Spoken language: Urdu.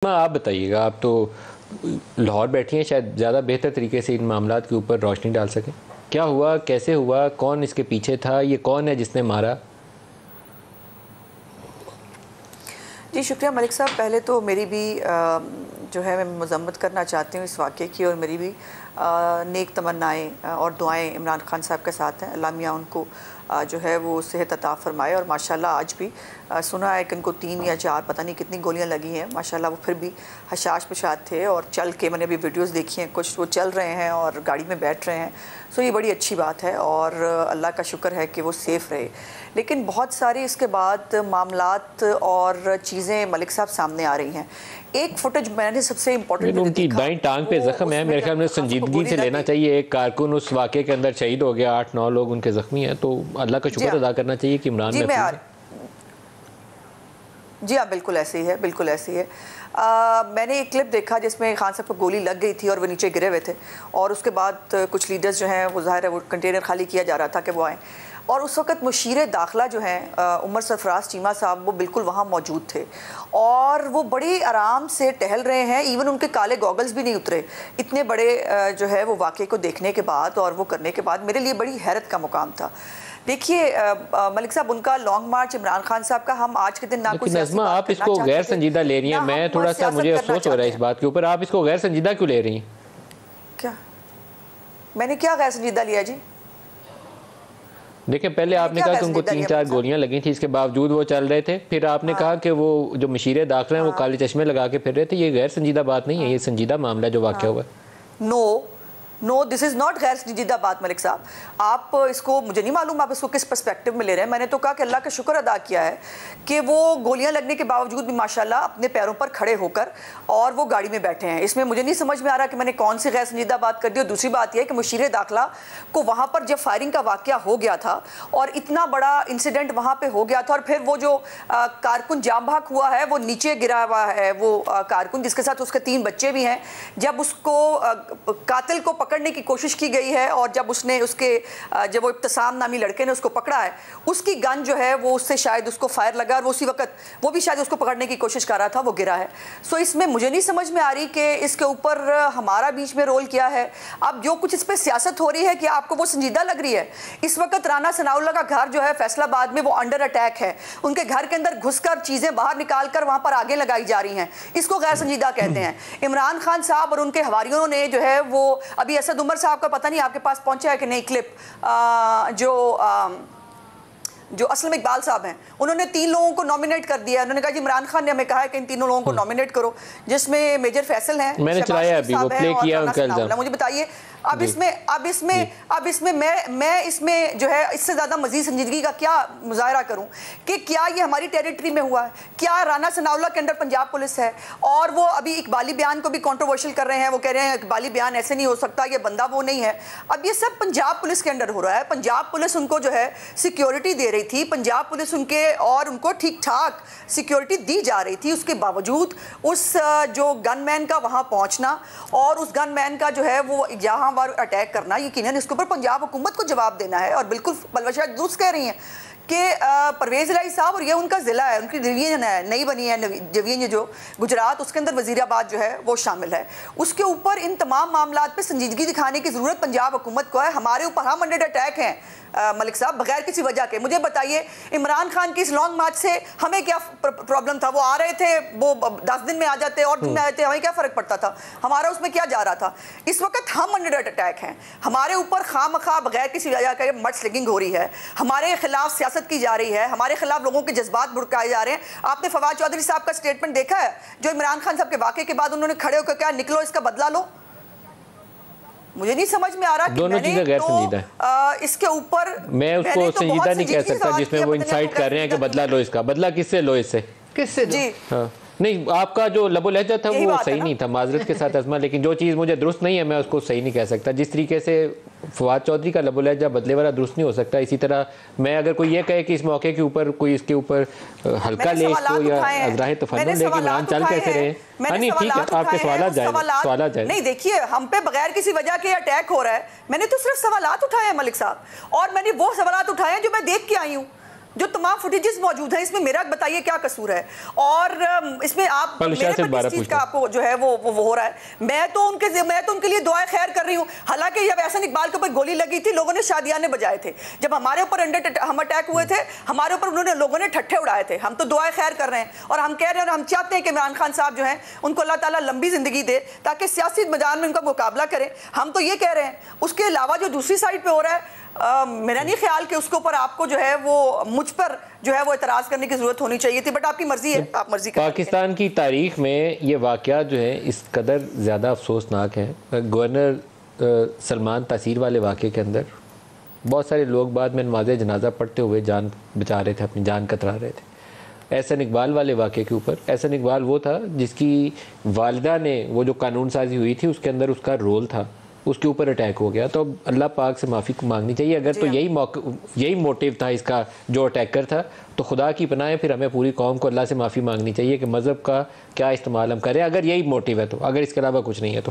آپ بتائیے گا، آپ تو لاہور بیٹھی ہیں، شاید زیادہ بہتر طریقے سے ان معاملات کے اوپر روشنی ڈال سکیں. کیا ہوا، کیسے ہوا، کون اس کے پیچھے تھا، یہ کون ہے جس نے مارا؟ جی شکریہ ملک صاحب. پہلے تو میری بھی جو ہے میں مذمت کرنا چاہتی ہوں اس واقعے کی، اور میری بھی نیک تمنائیں اور دعائیں عمران خان صاحب کے ساتھ ہیں. اللہ میاں ان کو جو ہے وہ صحت عطا فرمائے. اور ماشاءاللہ آج بھی سنا ہے کہ ان کو 3 یا 4 پتہ نہیں کتنی گولیاں لگی ہیں. ماشاءاللہ وہ پھر بھی حشاش پشاد تھے، اور چل کے میں نے بھی ویڈیوز دیکھی ہیں، کچھ وہ چل رہے ہیں اور گاڑی میں بیٹھ رہے ہیں. سو یہ بڑی اچھی بات ہے اور اللہ کا شکر ہے کہ وہ سیف رہے. لیکن بہت ساری اس کے بعد معاملات اور چیزیں ملک صاحب سامنے آ رہی ہیں. ایک فوٹیج میں نے سب سے امپورٹنٹ ان کی دائیں ٹانگ پہ زخم ہے، میرے خیال میں سنجیدگی سے لینا چاہیے. ایک کارکن اس واقعے کے اندر شہید ہو گیا، 8-9 لوگ ان کے زخمی ہیں، تو اللہ کا شکر ادا کرنا چاہیے کہ عمران محفوظ ہے. جی ہاں بالکل ایسے ہی ہے، بالکل ایسے ہی ہے. میں نے ایک کلپ دیکھا جس میں خان صاحب کو گولی لگ گئی تھی اور وہ نیچے گرے ہوئے تھے، اور اس کے بعد کچھ لیڈرز جو ہیں وہ ظاہر ہے وہ کنٹینر خالی کیا جا رہا تھا کہ وہ آئیں، اور اس وقت مشیر داخلہ جو ہیں عمر سرفراز چیمہ صاحب وہ بالکل وہاں موجود تھے، اور وہ بڑی آرام سے ٹہل رہے ہیں. ایون ان کے کالے گوگلز بھی نہیں اترے اتنے بڑے جو ہے وہ واقعے کو دیکھنے کے بعد اور وہ کرنے کے بعد. میرے لیے بڑی حیرت کا مقام تھا. دیکھیے ملک صاحب، ان کا لانگ مارچ عمران خان صاحب کا ہم آج کے دن نہ کوئی سیاسی نظمہ بات آپ اس کو غیر سنجیدہ لے رہی ہیں. میں تھوڑا سا مجھے افسوس ہو رہا ہے اس بات کے اوپر، آپ اس کو غیر سنجیدہ کیوں لے رہی ہیں؟ کیا میں نے کیا غیر سنجیدہ لیا جی؟ دیکھیں پہلے آپ نے کہا کہ ان کو 3-4 گولیاں لگی تھیں، اس کے باوجود وہ چل رہے تھے. پھر آپ نے کہا کہ وہ جو مشیر داخلہ ہیں وہ کالے چشمے لگا کے پھر رہے تھے. یہ غیر سنجیدہ بات نہیں ہے، یہ سنجیدہ معاملہ جو واقعہ ہوا ہے. نو دس از ناٹ غیر سنجیدہ بات ملک صاحب. آپ اس کو، مجھے نہیں معلوم آپ اس کو کس پرسپیکٹیو میں لے رہے ہیں. میں نے تو کہا کہ اللہ کا شکر ادا کیا ہے کہ وہ گولیاں لگنے کے باوجود بھی ماشاءاللہ اپنے پیروں پر کھڑے ہو کر اور وہ گاڑی میں بیٹھے ہیں. اس میں مجھے نہیں سمجھ میں آ رہا کہ میں نے کون سی غیر سنجیدہ بات کر دی. اور دوسری بات یہ ہے کہ مشیر داخلہ کو وہاں پر جب فائرنگ کا واقعہ ہو گیا تھا اور اتنا بڑا انسیڈنٹ وہاں پہ ہو گیا تھا، اور پھر وہ جو کارکن جام بحق ہوا ہے وہ نیچے گرا ہوا ہے، وہ کارکن جس کے ساتھ اس کے 3 بچے بھی ہیں، جب اس کو قاتل کو پکڑنے کی کوشش کی گئی ہے اور جب اس نے جب وہ ابتسام نامی لڑکے نے اس کو پکڑا ہے، اس کی گن جو ہے وہ اس سے شاید اس کو فائر لگا، اور وہ اسی وقت وہ بھی شاید اس کو پکڑنے کی کوشش کر رہا تھا، وہ گرا ہے. سو اس میں مجھے نہیں سمجھ میں آ رہی کہ اس کے اوپر ہمارا بیچ میں رول کیا ہے. اب جو کچھ اس پہ سیاست ہو رہی ہے کہ آپ کو وہ سنجیدہ لگ رہی ہے. اس وقت رانا ثناء اللہ کا گھر جو ہے فیصل آباد میں وہ انڈر اٹیک ہے. ان کے گھر کے اندر گھس کر چیزیں باہر نکال کر وہاں پر آگے لگائی جا رہی ہیں. اس کو غیر سنجیدہ کہتے ہیں. عمران خان صاحب اور ان کے حواریوں نے جو ہے وہ ابھی اسد عمر صاحب کا پتہ نہیں آپ کے پاس پہنچا ہے کہ نہیں کلپ، جو اسلم اقبال صاحب ہیں، انہوں نے 3 لوگوں کو نومینیٹ کر دیا. انہوں نے کہا جی عمران خان نے ہمیں کہا ہے کہ ان 3 لوگوں کو نومینیٹ کرو، جس میں میجر فیصل ہیں، میں نے چلایا ابھی وہ پلے کیا ان کا الزام. مجھے بتائیے اب اس میں میں اس میں جو ہے اس سے زیادہ مزید سنجیدگی کا کیا مظاہرہ کروں کہ کیا یہ ہماری ٹیریٹری میں ہوا ہے؟ کیا رانا ثناء اللہ کے انڈر پنجاب پولیس ہے؟ اور وہ ابھی اقبالی بیان کو بھی کنٹروورشل کر رہے ہیں. وہ کہہ رہے ہیں اقبالی بیان ایسے نہیں ہو سکتا، یہ بندہ وہ نہیں ہے. اب یہ سب پنجاب پولیس کے انڈر ہو رہا ہے. پنجاب پولیس ان کو جو ہے سیکیورٹی دے رہی تھی، پنجاب پولیس ان کو ٹھیک ٹھاک سیکیورٹی دی جا رہی تھی. اس کے باوجود اس جو گن مین کا وہاں پہنچنا اور اس گن مین کا جو ہے وہ جہاں اٹیک کرنا، یقیناً اس کے اوپر پنجاب حکومت کو جواب دینا ہے. اور بالکل بلوہ شاید درست کہہ رہی ہیں کہ پرویز الہی صاحب، اور یہ ان کا ضلع ہے، ان کی ڈویژن ہے، نئی بنی ہے ڈویژن جو گجرات، اس کے اندر وزیر آباد جو ہے وہ شامل ہے. اس کے اوپر ان تمام معاملات پہ سنجیدگی دکھانے کی ضرورت پنجاب حکومت کو ہے. ہمارے اوپر ہم انڈر اٹیک ہیں ملک صاحب بغیر کسی وجہ کے. مجھے بتائیے عمران خان کی اس لانگ مارچ سے ہمیں کیا پرابلم تھا؟ وہ آ رہے تھے، وہ 10 دن میں آ جاتے اور دن میں آتے، ہمیں کیا فرق پڑتا تھا؟ ہمارا اس میں کیا جا رہا تھا؟ اس وقت ہم انڈر اٹیک ہیں. ہمارے اوپر خواہ مخواہ بغیر کسی وجہ کے مڈ سلنگنگ ہو رہی ہے، ہمارے خلاف سیاست کی جا رہی ہے، ہمارے خلاف لوگوں کے جذبات بھڑکائے جا رہے ہیں. آپ نے فواد چودھری صاحب کا سٹیٹمنٹ دیکھا ہے جو عمران خان صاحب کے واقعے کے بعد انہوں نے کھڑے ہو کر کیا نکلو اس کا بدلہ لو؟ مجھے نہیں سمجھ میں آ رہا کہ میں نے تو اس کے اوپر میں اس کو سنجیدہ نہیں کہہ سکتا جس میں وہ انسائٹ کر رہے ہیں کہ بدلہ لو. اس کا بدلہ کس سے لو؟ اس سے کس سے جی نہیں، آپ کا جو لب و لہجہ تھا وہ صحیح نہیں تھا، معذرت کے ساتھ عظمہ. لیکن جو چیز مجھے درست نہیں ہے میں اس کو صحیح نہیں کہہ سکتا. جس طریقے سے فواد چودھری کا لب و لہجہ بدلے والا درست نہیں ہو سکتا، اسی طرح میں اگر کوئی یہ کہے کہ اس موقع کے اوپر کوئی اس کے اوپر ہلکا لے اس کو یا اذراہ تفنن لے کہ عمران چل کیسے رہے. ہاں نہیں ٹھیک ہے، آپ کے سوالات جائز. نہیں دیکھیے، ہم پہ بغیر کسی وجہ کے اٹیک ہو رہا ہے. میں نے تو صرف سوالات اٹھائے ہیں ملک صاحب، اور میں نے وہ سوالات اٹھائے ہیں جو میں دیکھ کے آئی ہوں. جو تمام فوٹیجز موجود ہیں، اس میں میرا بتائیے کیا قصور ہے؟ اور اس میں آپ میرے پر کس چیز کا آپ کو جو ہے وہ ہو رہا ہے؟ میں تو ان کے لیے دعائیں خیر کر رہی ہوں. حالانکہ جب احسن اقبال کے اوپر گولی لگی تھی، لوگوں نے شادیانے بجائے تھے. جب ہمارے اوپر ہم اٹیک ہوئے تھے، ہمارے اوپر لوگوں نے ٹھٹھے اڑائے تھے. ہم تو دعائیں خیر کر رہے ہیں، اور ہم کہہ رہے ہیں، اور ہم چاہتے ہیں کہ عمران خان صاحب جو ہیں ان کو اللہ تعالیٰ لمبی زندگی دے تاکہ سیاسی میدان میں ان کا مقابلہ کریں. ہم تو یہ کہہ رہے ہیں. اس کے علاوہ جو دوسری سائڈ پہ ہو رہا ہے، میرا نہیں خیال کہ اس کے اوپر آپ کو جو ہے وہ مجھ پر جو ہے وہ اعتراض کرنے کی ضرورت ہونی چاہیے تھی. بٹ آپ کی مرضی ہے، آپ مرضی کریں. پاکستان کی تاریخ میں یہ واقعات جو ہیں اس قدر زیادہ افسوسناک ہیں. گورنر سلمان تاثیر والے واقعے کے اندر بہت سارے لوگ بعد میں نماز جنازہ پڑھتے ہوئے جان بچا رہے تھے، اپنی جان کترا رہے تھے. احسن اقبال والے واقعے کے اوپر، احسن اقبال وہ تھا جس کی والدہ نے وہ جو قانون سازی ہوئی تھی اس کے اندر اس کا رول تھا، اس کے اوپر اٹیک ہو گیا. تو اللہ پاک سے معافی مانگنی چاہیے. اگر تو یہی موٹیو تھا اس کا جو اٹیکر تھا، تو خدا کی پناہ ہے، پھر ہمیں پوری قوم کو اللہ سے معافی مانگنی چاہیے کہ مذہب کا کیا استعمال ہم کریں اگر یہی موٹیو ہے تو. اگر اس کے علاوہ کچھ نہیں ہے تو